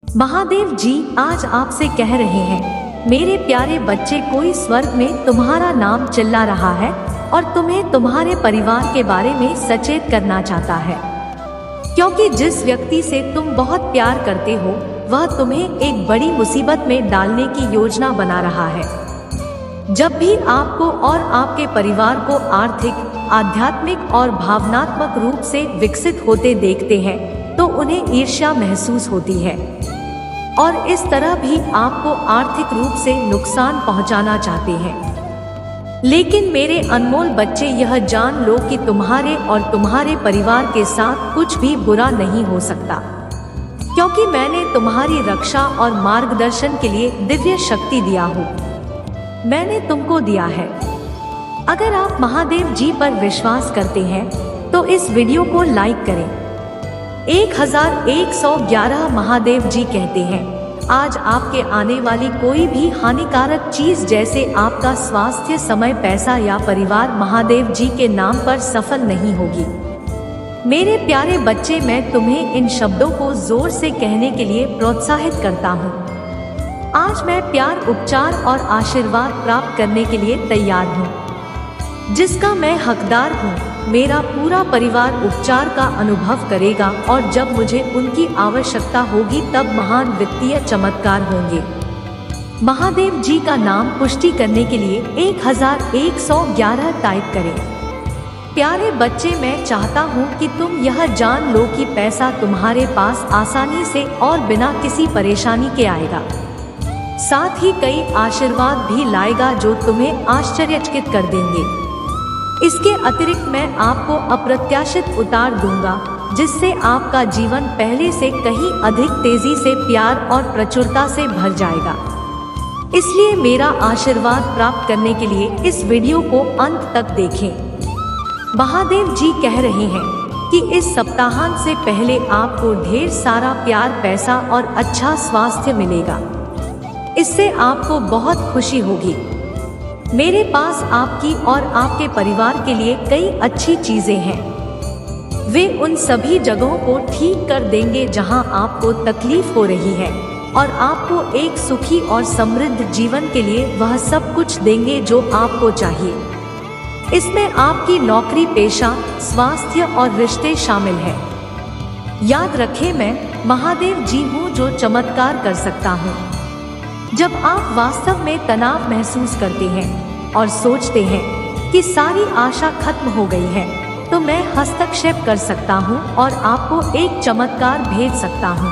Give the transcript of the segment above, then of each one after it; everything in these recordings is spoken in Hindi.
महादेव जी आज आपसे कह रहे हैं, मेरे प्यारे बच्चे, कोई स्वर्ग में तुम्हारा नाम चिल्ला रहा है और तुम्हें तुम्हारे परिवार के बारे में सचेत करना चाहता है। क्योंकि जिस व्यक्ति से तुम बहुत प्यार करते हो वह तुम्हें एक बड़ी मुसीबत में डालने की योजना बना रहा है। जब भी आपको और आपके परिवार को आर्थिक, आध्यात्मिक और भावनात्मक रूप से विकसित होते देखते हैं तो उन्हें ईर्ष्या महसूस होती है और इस तरह भी आपको आर्थिक रूप से नुकसान पहुंचाना चाहते हैं। लेकिन मेरे अनमोल बच्चे, यह जान लो कि तुम्हारे और तुम्हारे परिवार के साथ कुछ भी बुरा नहीं हो सकता, क्योंकि मैंने तुम्हारी रक्षा और मार्गदर्शन के लिए दिव्य शक्ति दिया हूँ। मैंने तुमको दिया है। अगर आप महादेव जी पर विश्वास करते हैं तो इस वीडियो को लाइक करें। 1111 महादेव जी कहते हैं, आज आपके आने वाली कोई भी हानिकारक चीज जैसे आपका स्वास्थ्य, समय, पैसा या परिवार महादेव जी के नाम पर सफल नहीं होगी। मेरे प्यारे बच्चे, मैं तुम्हें इन शब्दों को जोर से कहने के लिए प्रोत्साहित करता हूँ। आज मैं प्यार, उपचार और आशीर्वाद प्राप्त करने के लिए तैयार हूँ, जिसका मैं हकदार हूँ। मेरा पूरा परिवार उपचार का अनुभव करेगा और जब मुझे उनकी आवश्यकता होगी तब महान वित्तीय चमत्कार होंगे। महादेव जी का नाम पुष्टि करने के लिए 1111 टाइप करें। प्यारे बच्चे, मैं चाहता हूँ कि तुम यह जान लो कि पैसा तुम्हारे पास आसानी से और बिना किसी परेशानी के आएगा। साथ ही कई आशीर्वाद भी लाएगा जो तुम्हें आश्चर्यचकित कर देंगे। इसके अतिरिक्त मैं आपको अप्रत्याशित उतार दूंगा, जिससे आपका जीवन पहले से कहीं अधिक तेजी से प्यार और प्रचुरता से भर जाएगा। इसलिए मेरा आशीर्वाद प्राप्त करने के लिए इस वीडियो को अंत तक देखें। महादेव जी कह रहे हैं कि इस सप्ताहांत से पहले आपको ढेर सारा प्यार, पैसा और अच्छा स्वास्थ्य मिलेगा। इससे आपको बहुत खुशी होगी। मेरे पास आपकी और आपके परिवार के लिए कई अच्छी चीजें हैं। वे उन सभी जगहों को ठीक कर देंगे जहां आपको तकलीफ हो रही है और आपको एक सुखी और समृद्ध जीवन के लिए वह सब कुछ देंगे जो आपको चाहिए। इसमें आपकी नौकरी, पेशा, स्वास्थ्य और रिश्ते शामिल हैं। याद रखें, मैं महादेव जी हूँ जो चमत्कार कर सकता हूँ। जब आप वास्तव में तनाव महसूस करते हैं और सोचते हैं कि सारी आशा खत्म हो गई है, तो मैं हस्तक्षेप कर सकता हूं और आपको एक चमत्कार भेज सकता हूं,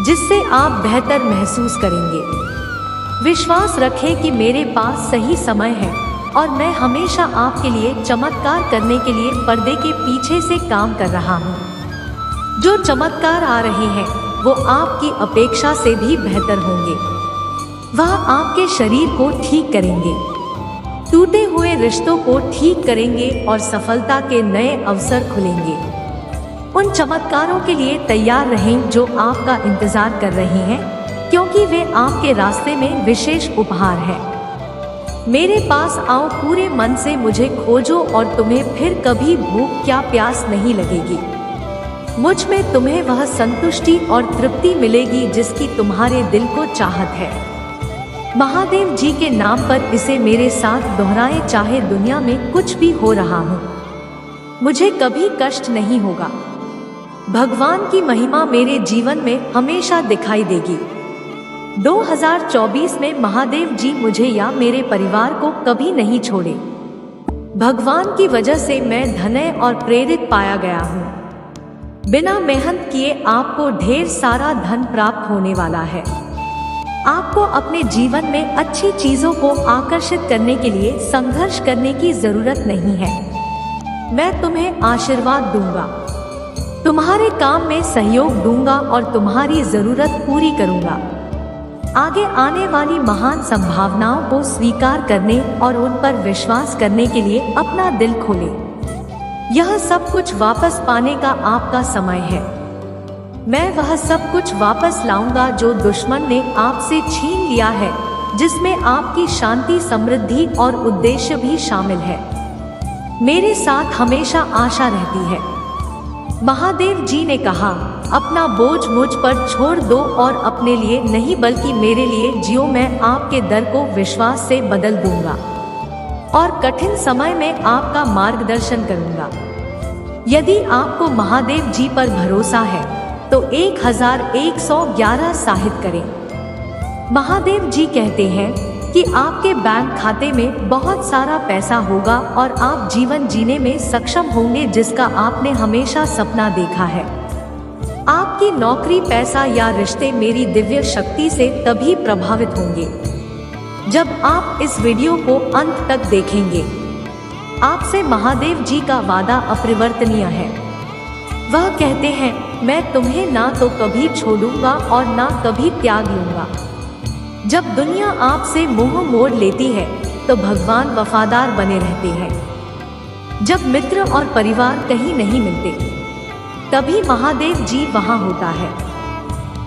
जिससे आप बेहतर महसूस करेंगे। विश्वास रखें कि मेरे पास सही समय है और मैं हमेशा आपके लिए चमत्कार करने के लिए पर्दे के पीछे से काम कर रहा हूं। जो चमत्कार आ रहे हैं वो आपकी अपेक्षा से भी बेहतर होंगे। वह आपके शरीर को ठीक करेंगे, टूटे हुए रिश्तों को ठीक करेंगे और सफलता के नए अवसर खुलेंगे। उन चमत्कारों के लिए तैयार रहें जो आपका इंतजार कर रहे हैं, क्योंकि वे आपके रास्ते में विशेष उपहार है। मेरे पास आओ, पूरे मन से मुझे खोजो और तुम्हें फिर कभी भूख या प्यास नहीं लगेगी। मुझ में तुम्हें वह संतुष्टि और तृप्ति मिलेगी जिसकी तुम्हारे दिल को चाहत है। महादेव जी के नाम पर इसे मेरे साथ दोहराएं, चाहे दुनिया में कुछ भी हो रहा हो, मुझे कभी कष्ट नहीं होगा। भगवान की महिमा मेरे जीवन में हमेशा दिखाई देगी। 2024 में महादेव जी मुझे या मेरे परिवार को कभी नहीं छोड़े। भगवान की वजह से मैं धन्य और प्रेरित पाया गया हूँ। बिना मेहनत किए आपको ढेर सारा धन प्राप्त होने वाला है। आपको अपने जीवन में अच्छी चीजों को आकर्षित करने के लिए संघर्ष करने की जरूरत नहीं है। मैं तुम्हें आशीर्वाद दूंगा, तुम्हारे काम में सहयोग दूंगा और तुम्हारी जरूरत पूरी करूंगा। आगे आने वाली महान संभावनाओं को स्वीकार करने और उन पर विश्वास करने के लिए अपना दिल खोलें। यह सब कुछ वापस पाने का आपका समय है। मैं वह सब कुछ वापस लाऊंगा जो दुश्मन ने आपसे छीन लिया है, जिसमें आपकी शांति, समृद्धि और उद्देश्य भी शामिल है। मेरे साथ हमेशा आशा रहती है। महादेव जी ने कहा, अपना बोझ मुझ पर छोड़ दो और अपने लिए नहीं बल्कि मेरे लिए जियो। मैं आपके दर को विश्वास से बदल दूंगा और कठिन समय में आपका मार्गदर्शन करूंगा। यदि आपको महादेव जी पर भरोसा है तो 1111 साहित करें। महादेव जी कहते हैं कि आपके बैंक खाते में बहुत सारा पैसा होगा और आप जीवन जीने में सक्षम होंगे जिसका आपने हमेशा सपना देखा है। आपकी नौकरी, पैसा या रिश्ते मेरी दिव्य शक्ति से तभी प्रभावित होंगे जब आप इस वीडियो को अंत तक देखेंगे। आपसे महादेव जी का वादा अपरिवर्तनीय है। वह कहते हैं, मैं तुम्हें ना तो कभी छोड़ूंगा और ना कभी त्याग लूंगा। जब दुनिया आपसे मुंह मोड़ लेती है तो भगवान वफादार बने रहते हैं। जब मित्र और परिवार कहीं नहीं मिलते तभी महादेव जी वहां होता है।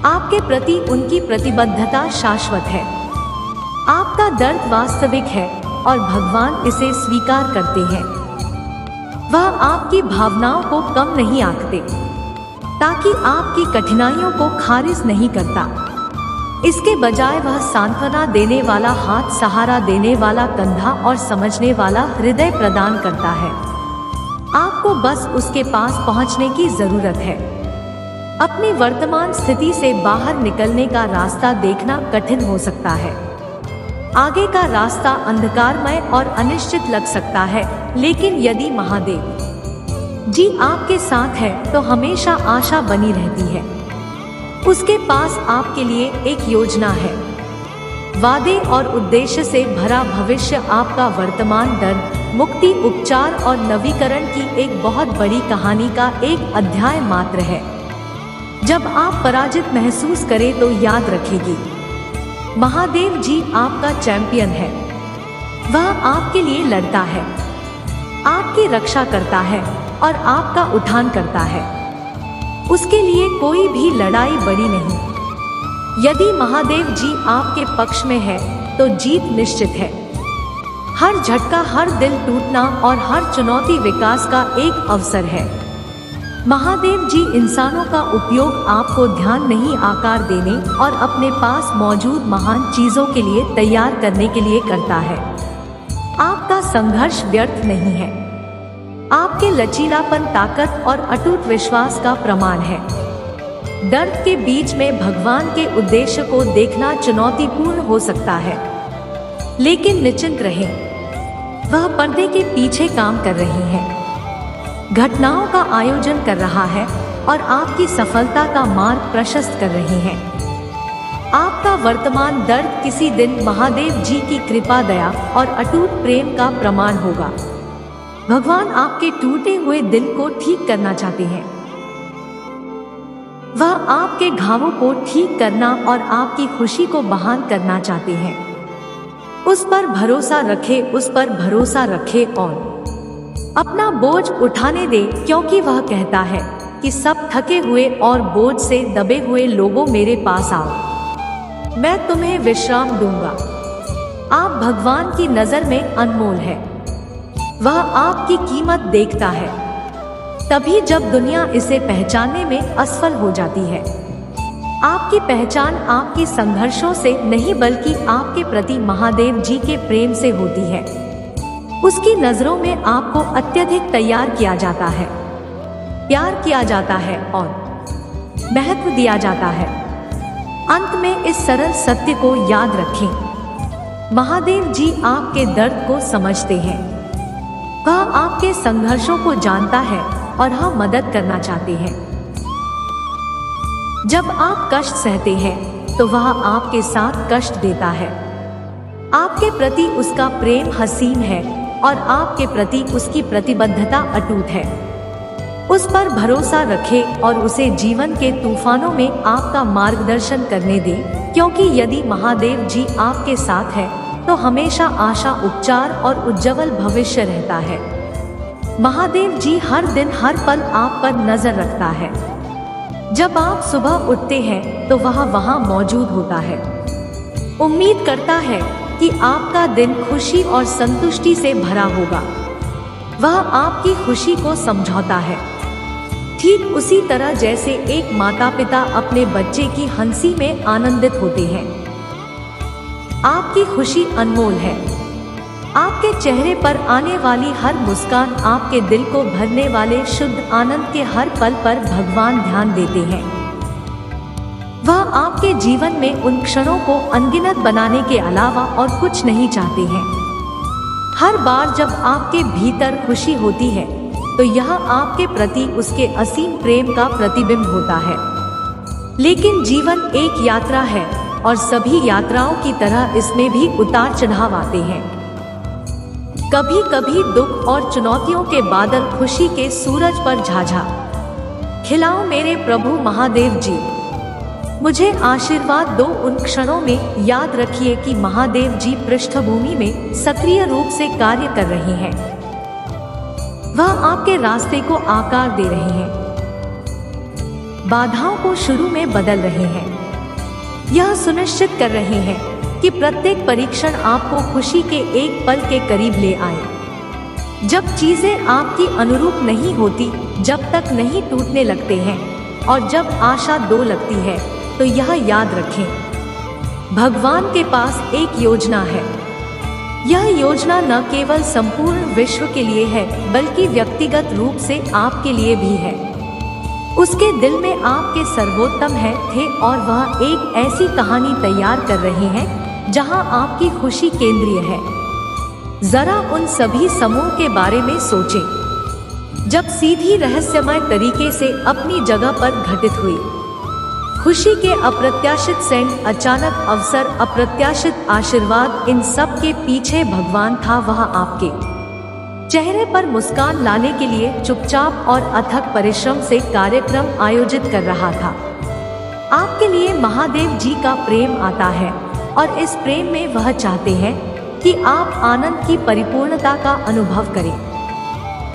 आपके प्रति उनकी प्रतिबद्धता शाश्वत है। आपका दर्द वास्तविक है और भगवान इसे स्वीकार करते हैं। वह आपकी भावनाओं को कम नहीं आंकते ताकि आपकी कठिनाइयों को खारिज नहीं करता। इसके बजाय वह सांत्वना देने वाला हाथ, सहारा देने वाला कंधा और समझने वाला हृदय प्रदान करता है। आपको बस उसके पास पहुंचने की जरूरत है। अपनी वर्तमान स्थिति से बाहर निकलने का रास्ता देखना कठिन हो सकता है। आगे का रास्ता अंधकारमय और अनिश्चित लग सकता है, लेकिन यदि महादेव जी आपके साथ है तो हमेशा आशा बनी रहती है। उसके पास आपके लिए एक योजना है, वादे और उद्देश्य से भरा भविष्य। आपका वर्तमान दर्द, मुक्ति, उपचार और नवीकरण की एक बहुत बड़ी कहानी का एक अध्याय मात्र है। जब आप पराजित महसूस करें तो याद रखेगी, महादेव जी आपका चैंपियन है। वह आपके लिए लड़ता है, आपकी रक्षा करता है और आपका उत्थान करता है। उसके लिए कोई भी लड़ाई बड़ी नहीं। यदि महादेव जी आपके पक्ष में है तो जीत निश्चित है। हर झटका, हर दिल टूटना और हर चुनौती विकास का एक अवसर है। महादेव जी इंसानों का उपयोग आपको ध्यान नहीं, आकार देने और अपने पास मौजूद महान चीजों के लिए तैयार करने के लिए करता है। आपका संघर्ष व्यर्थ नहीं है। आपके लचीलापन, ताकत और अटूट विश्वास का प्रमाण है। दर्द के बीच में भगवान के उद्देश्य को देखना चुनौतीपूर्ण हो सकता है, लेकिन निश्चिंत रहें, वह पर्दे के पीछे काम कर रही हैं, घटनाओं का आयोजन कर रहा है और आपकी सफलता का मार्ग प्रशस्त कर रही हैं। आपका वर्तमान दर्द किसी दिन महादेव जी की कृपा, दया और अटूट प्रेम का प्रमाण होगा। भगवान आपके टूटे हुए दिल को ठीक करना चाहते हैं। वह आपके घावों को ठीक करना और आपकी खुशी को बहाल करना चाहते हैं। उस पर भरोसा रखें, उस पर भरोसा रखें और अपना बोझ उठाने दे, क्योंकि वह कहता है कि सब थके हुए और बोझ से दबे हुए लोगों मेरे पास आओ, मैं तुम्हें विश्राम दूंगा। आप भगवान की नजर में अनमोल है। वह आपकी कीमत देखता है तभी जब दुनिया इसे पहचानने में असफल हो जाती है। आपकी पहचान आपकी संघर्षों से नहीं बल्कि आपके प्रति महादेव जी के प्रेम से होती है। उसकी नजरों में आपको अत्यधिक तैयार किया जाता है, प्यार किया जाता है और महत्व दिया जाता है। अंत में इस सरल सत्य को याद रखें, महादेव जी आपके दर्द को समझते हैं। वह आपके संघर्षों को जानता है और हम मदद करना चाहते हैं। जब आप कष्ट सहते हैं तो वह आपके साथ कष्ट देता है। आपके प्रति उसका प्रेम हसीन है और आपके प्रति उसकी प्रतिबद्धता अटूट है। उस पर भरोसा रखें और उसे जीवन के तूफानों में आपका मार्गदर्शन करने दें, क्योंकि यदि महादेव जी आपके साथ है तो हमेशा आशा, उपचार और उज्जवल भविष्य रहता है। महादेव जी हर दिन हर पल आप पर नजर रखता है। जब आप सुबह उठते हैं तो वह वहां मौजूद होता है। उम्मीद करता है कि आपका दिन खुशी और संतुष्टि से भरा होगा। वह आपकी खुशी को समझौता है। ठीक उसी तरह जैसे एक माता पिता अपने बच्चे की हंसी में आनंदित होते हैं। आपकी खुशी अनमोल है। आपके चेहरे पर आने वाली हर मुस्कान, आपके दिल को भरने वाले शुद्ध आनंद के हर पल पर भगवान ध्यान देते हैं। वह आपके जीवन में उन क्षणों को अनगिनत बनाने के अलावा और कुछ नहीं चाहते हैं। हर बार जब आपके भीतर खुशी होती है तो यह आपके प्रति उसके असीम प्रेम का प्रतिबिंब होता है। लेकिन जीवन एक यात्रा है और सभी यात्राओं की तरह इसमें भी उतार चढ़ाव आते हैं। कभी कभी दुख और चुनौतियों के बादल खुशी के सूरज पर झाझा खिलाओ मेरे प्रभु महादेव जी। मुझे आशीर्वाद दो उन क्षणों में। याद रखिए कि महादेव जी पृष्ठभूमि में सक्रिय रूप से कार्य कर रहे हैं। वह आपके रास्ते को आकार दे रहे हैं, बाधाओं को शुरू में बदल रहे हैं। यह सुनिश्चित कर रहे हैं कि प्रत्येक परीक्षण आपको खुशी के एक पल के करीब ले आए। जब चीजें आपकी अनुरूप नहीं होती, जब तक नहीं टूटने लगते हैं और जब आशा दो लगती है, तो यह याद रखें, भगवान के पास एक योजना है। यह योजना न केवल संपूर्ण विश्व के लिए है बल्कि व्यक्तिगत रूप से आपके लिए भी है। उसके दिल में आपके सर्वोत्तम है थे और वह एक ऐसी कहानी तैयार कर रहे हैं जहां आपकी खुशी केंद्रीय है। जरा उन सभी समूह के बारे में सोचें जब सीधी रहस्यमय तरीके से अपनी जगह पर घटित हुई। खुशी के अप्रत्याशित सेंट, अचानक अवसर, अप्रत्याशित आशीर्वाद, इन सब के पीछे भगवान था। वह आपके चेहरे पर मुस्कान लाने के लिए चुपचाप और अथक परिश्रम से कार्यक्रम आयोजित कर रहा था। आपके लिए महादेव जी का प्रेम आता है और इस प्रेम में वह चाहते हैं कि आप आनंद की परिपूर्णता का अनुभव करें।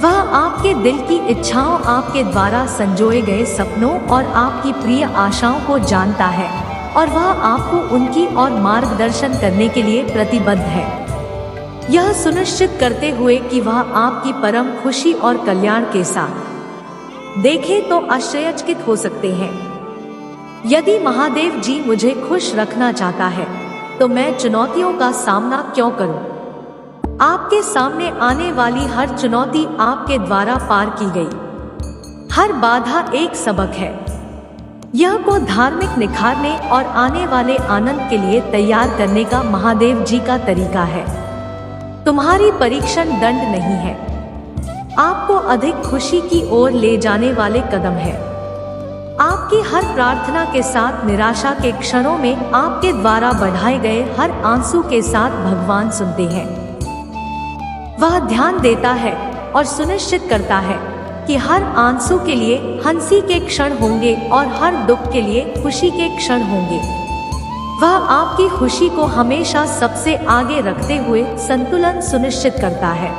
वह आपके दिल की इच्छाओं, आपके द्वारा संजोए गए सपनों और आपकी प्रिय आशाओं को जानता है और वह आपको उनकी ओर मार्गदर्शन करने के लिए प्रतिबद्ध है, यह सुनिश्चित करते हुए कि वह आपकी परम खुशी और कल्याण के साथ देखें तो आश्चर्यचकित हो सकते हैं। यदि महादेव जी मुझे खुश रखना चाहता है तो मैं चुनौतियों का सामना क्यों करूं? आपके सामने आने वाली हर चुनौती आपके द्वारा पार की गई। हर बाधा एक सबक है। यह को धार्मिक निखारने और आने वाले आनंद के लिए तैयार करने का महादेव जी का तरीका है। तुम्हारी परीक्षण दंड नहीं है, आपको अधिक खुशी की ओर ले जाने वाले कदम है। आपकी हर प्रार्थना के साथ, निराशा के क्षणों में आपके द्वारा बढ़ाए गए हर आंसू के साथ भगवान सुनते हैं। वह ध्यान देता है और सुनिश्चित करता है कि हर आंसू के लिए हंसी के क्षण होंगे और हर दुख के लिए खुशी के क्षण होंगे। वह आपकी खुशी को हमेशा सबसे आगे रखते हुए संतुलन सुनिश्चित करता है।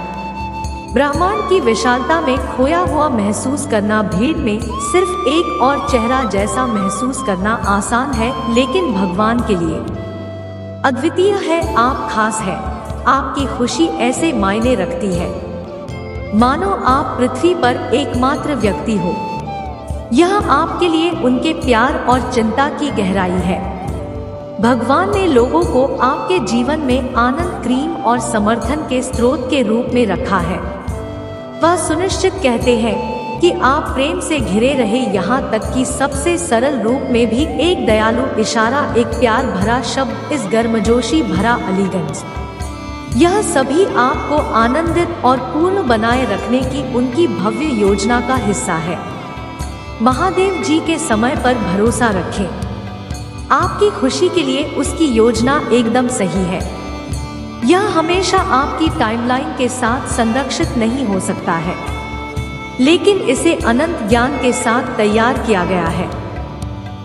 ब्रह्मांड की विशालता में खोया हुआ महसूस करना, भीड़ में सिर्फ एक और चेहरा जैसा महसूस करना आसान है, लेकिन भगवान के लिए अद्वितीय है। आप खास है। आपकी खुशी ऐसे मायने रखती है मानो आप पृथ्वी पर एकमात्र व्यक्ति हो। यह आपके लिए उनके प्यार और चिंता की गहराई है। भगवान ने लोगों को आपके जीवन में आनंद, प्रेम और समर्थन के स्रोत के रूप में रखा है। वह सुनिश्चित कहते हैं कि आप प्रेम से घिरे रहे, यहाँ तक कि सबसे सरल रूप में भी एक दयालु इशारा, एक प्यार भरा शब्द, इस गर्मजोशी भरा अलीगंज, यह सभी आपको आनंदित और पूर्ण बनाए रखने की उनकी भव्य योजना का हिस्सा है। महादेव जी के समय पर भरोसा रखें। आपकी खुशी के लिए उसकी योजना एकदम सही है। यह हमेशा आपकी टाइमलाइन के साथ संरक्षित नहीं हो सकता है, लेकिन इसे अनंत ज्ञान के साथ तैयार किया गया है।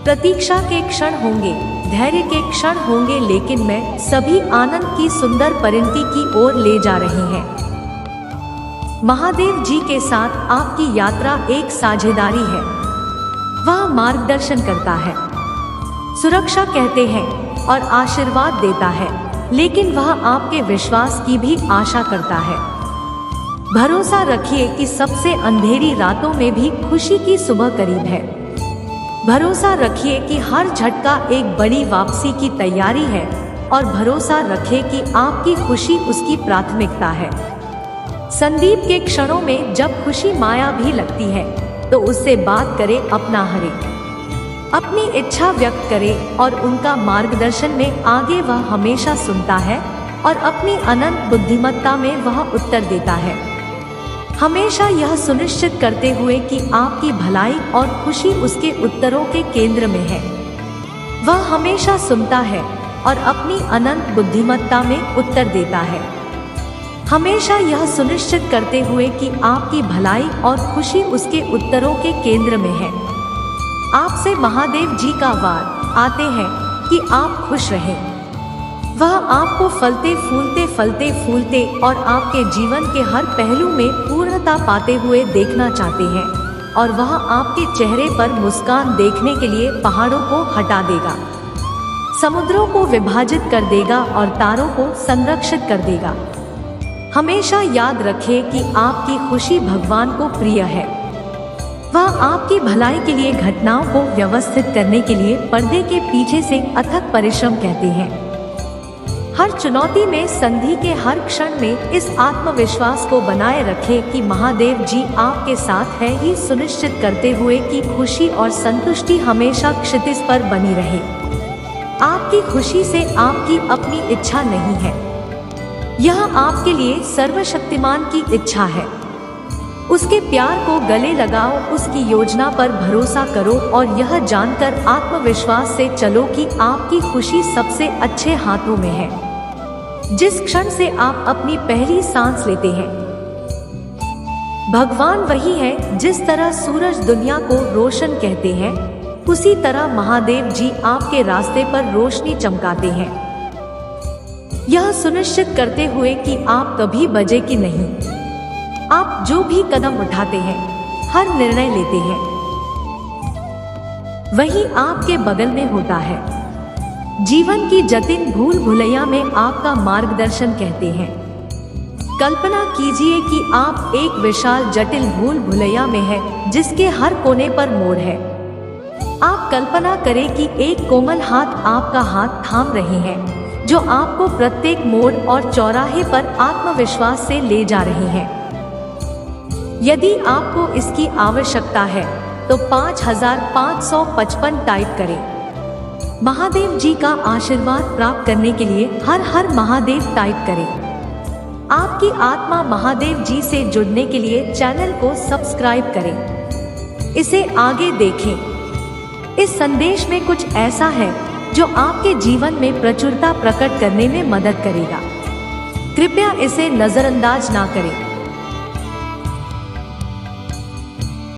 प्रतीक्षा के क्षण होंगे, धैर्य के क्षण होंगे, लेकिन मैं सभी आनंद की सुंदर परिणति की ओर ले जा रहे हैं। महादेव जी के साथ आपकी यात्रा एक साझेदारी है। वह मार्गदर्शन करता है, सुरक्षा कहते हैं और आशीर्वाद देता है, लेकिन वह आपके विश्वास की भी आशा करता है। भरोसा रखिए कि सबसे अंधेरी रातों में भी खुशी की सुबह करीब है। भरोसा रखिए कि हर झटका एक बड़ी वापसी की तैयारी है और भरोसा रखें कि आपकी खुशी उसकी प्राथमिकता है। संदीप के क्षणों में जब खुशी माया भी लगती है तो उससे बात करें, अपना हरे अपनी इच्छा व्यक्त करें और उनका मार्गदर्शन में आगे वह हमेशा सुनता है और अपनी अनंत बुद्धिमत्ता में वह उत्तर देता है। हमेशा यह सुनिश्चित करते हुए कि आपकी भलाई और खुशी उसके उत्तरों के केंद्र में है। वह हमेशा सुनता है और अपनी अनंत बुद्धिमत्ता में उत्तर देता है। हमेशा यह सुनिश्चित करते हुए कि आपकी भलाई और खुशी उसके उत्तरों के केंद्र में है। आपसे महादेव जी का वार आते हैं कि आप खुश रहें। वह आपको फलते फूलते और आपके जीवन के हर पहलू में पूर्णता पाते हुए देखना चाहते हैं और वह आपके चेहरे पर मुस्कान देखने के लिए पहाड़ों को हटा देगा, समुद्रों को विभाजित कर देगा और तारों को संरक्षित कर देगा। हमेशा याद रखें कि आपकी खुशी भगवान को प्रिय है। वह आपकी भलाई के लिए घटनाओं को व्यवस्थित करने के लिए पर्दे के पीछे से अथक परिश्रम कहते हैं। हर चुनौती में, संधि के हर क्षण में इस आत्मविश्वास को बनाए रखें कि महादेव जी आपके साथ है, ही सुनिश्चित करते हुए कि खुशी और संतुष्टि हमेशा क्षितिज पर बनी रहे। आपकी खुशी से आपकी अपनी इच्छा नहीं है, यह आपके लिए सर्वशक्तिमान की इच्छा है। उसके प्यार को गले लगाओ, उसकी योजना पर भरोसा करो और यह जानकर आत्मविश्वास से चलो कि आपकी खुशी सबसे अच्छे हाथों में है। जिस क्षण से आप अपनी पहली सांस लेते हैं, भगवान वही है। जिस तरह सूरज दुनिया को रोशन कहते हैं, उसी तरह महादेव जी आपके रास्ते पर रोशनी चमकाते हैं, यह सुनिश्चित करते हुए कि आप कभी बजे की नहीं। आप जो भी कदम उठाते हैं, हर निर्णय लेते हैं, वही आपके बगल में होता है। जीवन की जटिल भूल भुलैया में आपका मार्गदर्शन कहते हैं। कल्पना कीजिए कि आप एक विशाल जटिल भूल भुलैया में हैं, जिसके हर कोने पर मोड़ है। आप कल्पना करें कि एक कोमल हाथ आपका हाथ थाम रहे हैं, जो आपको प्रत्येक मोड़ और चौराहे पर आत्मविश्वास से ले जा रहे हैं। यदि आपको इसकी आवश्यकता है तो 5555 टाइप करें। महादेव जी का आशीर्वाद प्राप्त करने के लिए हर हर महादेव टाइप करें। आपकी आत्मा महादेव जी से जुड़ने के लिए चैनल को सब्सक्राइब करें, इसे आगे देखें। इस संदेश में कुछ ऐसा है जो आपके जीवन में प्रचुरता प्रकट करने में मदद करेगा। कृपया इसे नजरअंदाज ना करें।